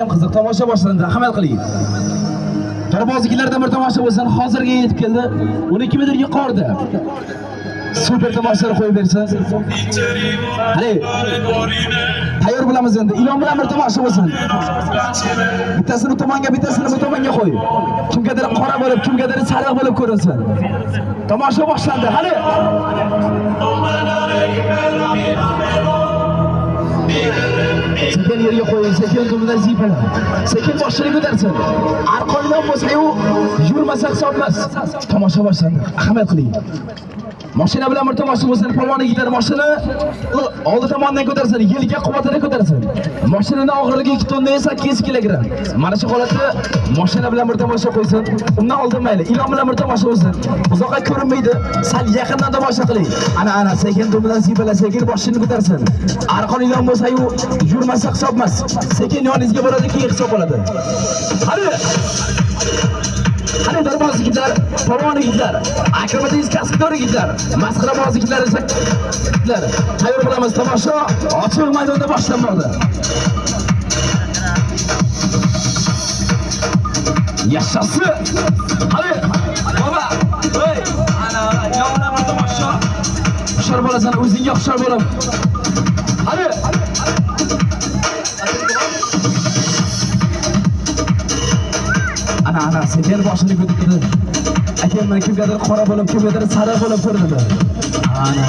Ham qiziq tomosha boshlandi. Amal qiling. Torbozliklardan bir tomosha bo'lsin, hozirga yetib keldi. Uni kimdir yuqorida. Super tomoshalar qo'yib bersa. Hali. Tayyor bo'lamiz endi. Ilon bilan bir tomosha bo'lsin. Bittasini tomonga, bittasini bu tomonga qo'y. Kimgadir qora bo'lib, kimgadir sariq bo'lib ko'rinsin. Tomosha boshlandi. Hali. Sekin yerga qo'ying, sekin dumdan zipala. Sekin boshini ko'tarsin. Arqondan bo'lsa-yu, yurmasa hisobmas. Tomosha boshlandi. Ahamiyat qiling. Mashina bilan bir tomosha bo'lsin, polvonni gitar mashina oldi tomondan ko'tarsin, yelka quvvatini ko'tarsin. Mashinaning og'irligi 2 tonna 8 kilogramm. Mana shu holatda mashina bilan bir tomosha qo'ysin. Undan oldin mayli, ilon bilan bir tomosha bo'lsin. Uzoqqa ko'rinmaydi, sal yaqindan tomosha qiling. Ana sekin dumdan zipala, sekin boshini ko'tarsin. Arqon ilon bo'lsa-yu, yurmasa hisobmas. Sekin yoningizga boradi, keyin hisob bo'ladi. Hali darbozliklar, polvonliklar, akrobatik kasbdorliklar, masxarabozliklar esa tayyor bo'lamiz. Tomosha ochiq maydonda boshlanmoqda. Yashasi! Hali baba, voy, ana yomon tomosha. Hushyor bo'lasan, o'zingga hushyor bo'lib. Hali ana sekin boshini ko'tardi. Akam mana kimgadir qora bo'lib, kimgadir sariq bo'lib ko'rindi. Ana